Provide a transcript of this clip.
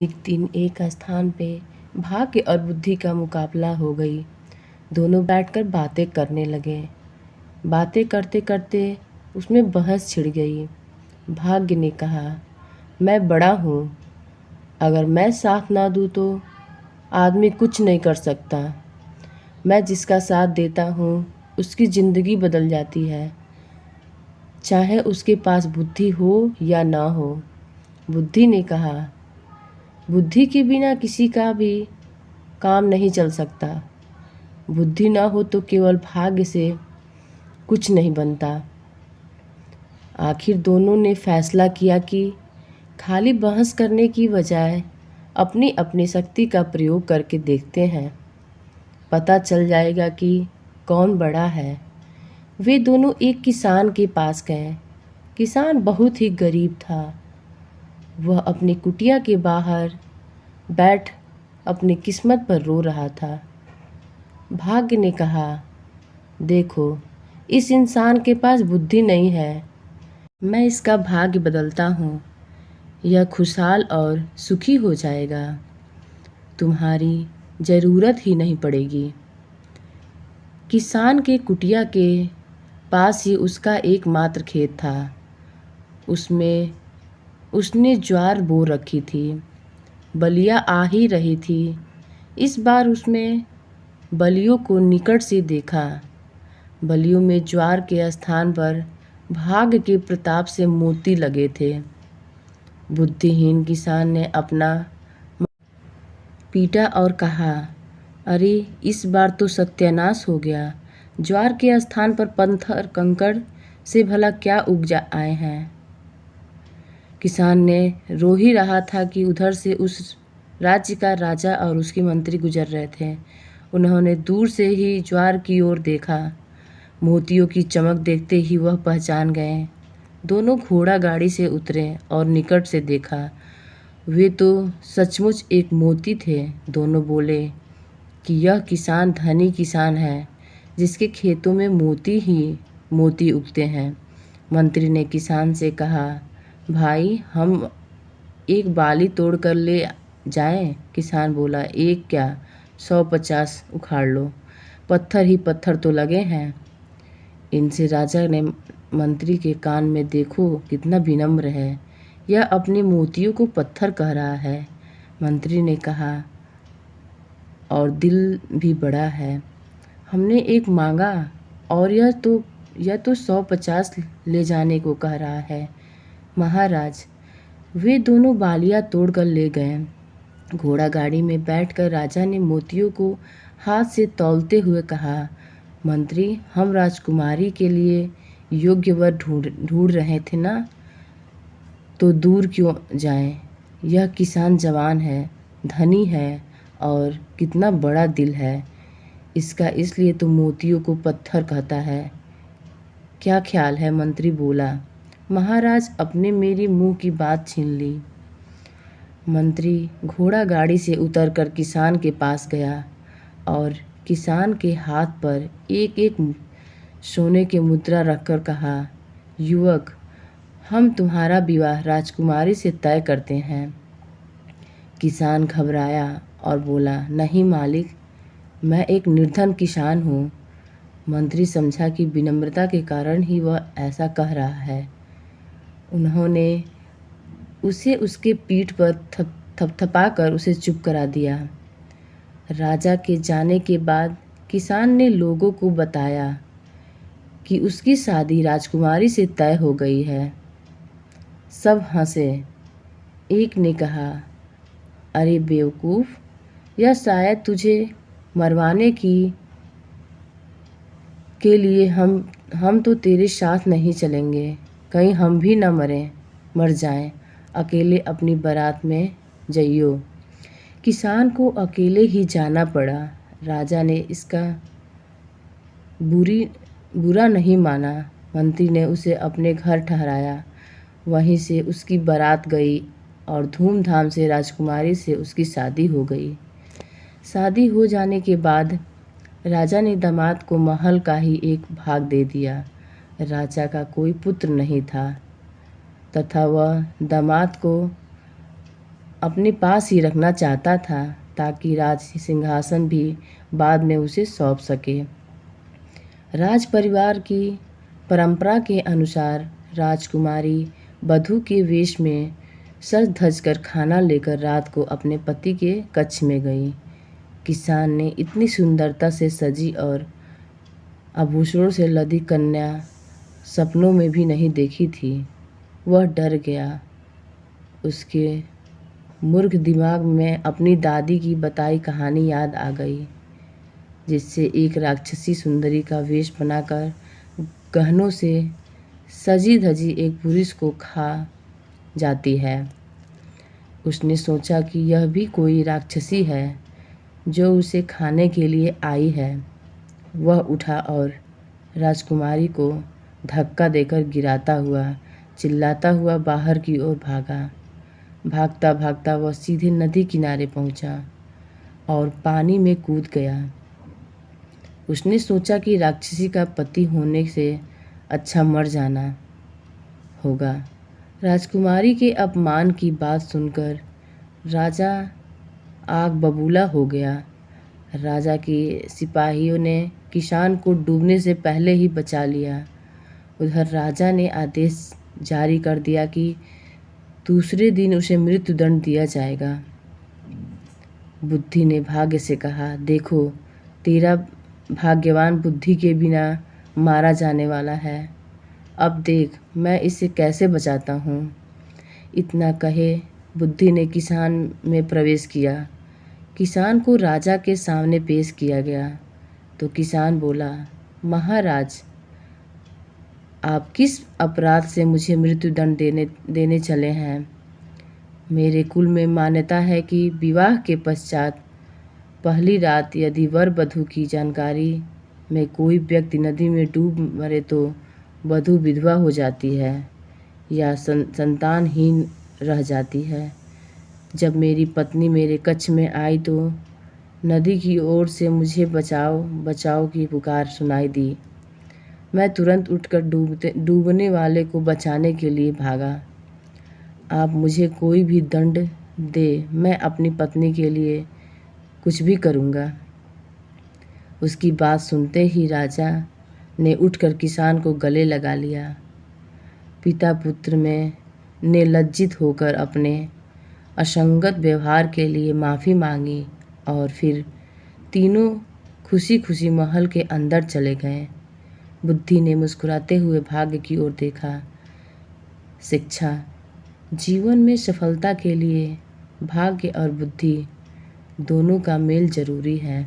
एक दिन एक स्थान पे भाग्य और बुद्धि का मुकाबला हो गई। दोनों बैठकर बातें करने लगे। बातें करते करते उसमें बहस छिड़ गई। भाग्य ने कहा, मैं बड़ा हूँ, अगर मैं साथ ना दूँ तो आदमी कुछ नहीं कर सकता। मैं जिसका साथ देता हूँ उसकी ज़िंदगी बदल जाती है, चाहे उसके पास बुद्धि हो या ना हो। बुद्धि ने कहा, बुद्धि के बिना किसी का भी काम नहीं चल सकता। बुद्धि ना हो तो केवल भाग्य से कुछ नहीं बनता। आखिर दोनों ने फैसला किया कि खाली बहस करने की बजाय अपनी अपनी शक्ति का प्रयोग करके देखते हैं, पता चल जाएगा कि कौन बड़ा है। वे दोनों एक किसान के पास गए। किसान बहुत ही गरीब था। वह अपनी कुटिया के बाहर बैठ अपनी किस्मत पर रो रहा था। भाग्य ने कहा, देखो, इस इंसान के पास बुद्धि नहीं है, मैं इसका भाग्य बदलता हूँ। यह खुशहाल और सुखी हो जाएगा, तुम्हारी ज़रूरत ही नहीं पड़ेगी। किसान के कुटिया के पास ही उसका एकमात्र खेत था। उसमें उसने ज्वार बो रखी थी। बलिया आ ही रही थी। इस बार उसमें बलियों को निकट से देखा। बलियों में ज्वार के स्थान पर भाग्य के प्रताप से मोती लगे थे। बुद्धिहीन किसान ने अपना पीटा और कहा, अरे इस बार तो सत्यानाश हो गया। ज्वार के स्थान पर पत्थर कंकड़ से भला क्या उग जा आए हैं। किसान ने रो ही रहा था कि उधर से उस राज्य का राजा और उसके मंत्री गुजर रहे थे। उन्होंने दूर से ही ज्वार की ओर देखा। मोतियों की चमक देखते ही वह पहचान गए। दोनों घोड़ा गाड़ी से उतरे और निकट से देखा। वे तो सचमुच एक मोती थे। दोनों बोले कि यह किसान धनी किसान है, जिसके खेतों में मोती ही मोती उगते हैं। मंत्री ने किसान से कहा, भाई हम एक बाली तोड़ कर ले जाएं? किसान बोला, एक क्या 150 उखाड़ लो, पत्थर ही पत्थर तो लगे हैं। इनसे राजा ने मंत्री के कान में, देखो कितना विनम्र है, यह अपने मोतियों को पत्थर कह रहा है। मंत्री ने कहा, और दिल भी बड़ा है। हमने एक मांगा और यह तो 150 ले जाने को कह रहा है। महाराज, वे दोनों बालियाँ तोड़कर ले गए। घोड़ा गाड़ी में बैठकर राजा ने मोतियों को हाथ से तौलते हुए कहा, मंत्री, हम राजकुमारी के लिए योग्य वर ढूंढ रहे थे ना, तो दूर क्यों जाएं? यह किसान जवान है, धनी है और कितना बड़ा दिल है इसका, इसलिए तो मोतियों को पत्थर कहता है। क्या ख्याल है? मंत्री बोला। महाराज, अपने मेरी मुंह की बात छीन ली। मंत्री घोड़ा गाड़ी से उतरकर किसान के पास गया और किसान के हाथ पर एक एक सोने की मुद्रा रखकर कहा, युवक, हम तुम्हारा विवाह राजकुमारी से तय करते हैं। किसान घबराया और बोला, नहीं मालिक, मैं एक निर्धन किसान हूँ। मंत्री समझा कि विनम्रता के कारण ही वह ऐसा कह रहा है। उन्होंने उसे उसके पीठ पर थपथपाकर उसे चुप करा दिया। राजा के जाने के बाद किसान ने लोगों को बताया कि उसकी शादी राजकुमारी से तय हो गई है। सब हंसे। एक ने कहा, अरे बेवकूफ़, यह शायद तुझे मरवाने के लिए हम तो तेरे साथ नहीं चलेंगे। कहीं हम भी न मर जाएं। अकेले अपनी बारात में जइयो। किसान को अकेले ही जाना पड़ा। राजा ने इसका बुरा नहीं माना। मंत्री ने उसे अपने घर ठहराया। वहीं से उसकी बारात गई और धूमधाम से राजकुमारी से उसकी शादी हो गई। शादी हो जाने के बाद राजा ने दामाद को महल का ही एक भाग दे दिया। राजा का कोई पुत्र नहीं था तथा वह दामाद को अपने पास ही रखना चाहता था ताकि राज सिंहासन भी बाद में उसे सौंप सके। राज परिवार की परंपरा के अनुसार राजकुमारी वधू के वेश में सज धज कर खाना लेकर रात को अपने पति के कक्ष में गई। किसान ने इतनी सुंदरता से सजी और आभूषणों से लदी कन्या सपनों में भी नहीं देखी थी। वह डर गया। उसके मूर्ख दिमाग में अपनी दादी की बताई कहानी याद आ गई, जिससे एक राक्षसी सुंदरी का वेश बनाकर गहनों से सजी धजी एक पुरुष को खा जाती है। उसने सोचा कि यह भी कोई राक्षसी है जो उसे खाने के लिए आई है। वह उठा और राजकुमारी को धक्का देकर गिराता हुआ चिल्लाता हुआ बाहर की ओर भागा। भागता भागता वह सीधे नदी किनारे पहुंचा और पानी में कूद गया। उसने सोचा कि राक्षसी का पति होने से अच्छा मर जाना होगा। राजकुमारी के अपमान की बात सुनकर राजा आग बबूला हो गया। राजा के सिपाहियों ने किसान को डूबने से पहले ही बचा लिया। उधर राजा ने आदेश जारी कर दिया कि दूसरे दिन उसे मृत्युदंड दिया जाएगा। बुद्धि ने भाग्य से कहा, देखो, तेरा भाग्यवान बुद्धि के बिना मारा जाने वाला है। अब देख मैं इसे कैसे बचाता हूँ। इतना कहे बुद्धि ने किसान में प्रवेश किया। किसान को राजा के सामने पेश किया गया तो किसान बोला, महाराज, आप किस अपराध से मुझे मृत्युदंड देने चले हैं? मेरे कुल में मान्यता है कि विवाह के पश्चात पहली रात यदि वर वधू की जानकारी में कोई व्यक्ति नदी में डूब मरे तो वधू विधवा हो जाती है या संतानहीन रह जाती है। जब मेरी पत्नी मेरे कक्ष में आई तो नदी की ओर से मुझे बचाओ बचाओ की पुकार सुनाई दी। मैं तुरंत उठकर डूबने वाले को बचाने के लिए भागा। आप मुझे कोई भी दंड दे, मैं अपनी पत्नी के लिए कुछ भी करूँगा। उसकी बात सुनते ही राजा ने उठकर किसान को गले लगा लिया। पिता पुत्र में ने लज्जित होकर अपने असंगत व्यवहार के लिए माफ़ी मांगी और फिर तीनों खुशी खुशी महल के अंदर चले गए। बुद्धि ने मुस्कुराते हुए भाग्य की ओर देखा। शिक्षा। जीवन में सफलता के लिए भाग्य और बुद्धि दोनों का मेल जरूरी है।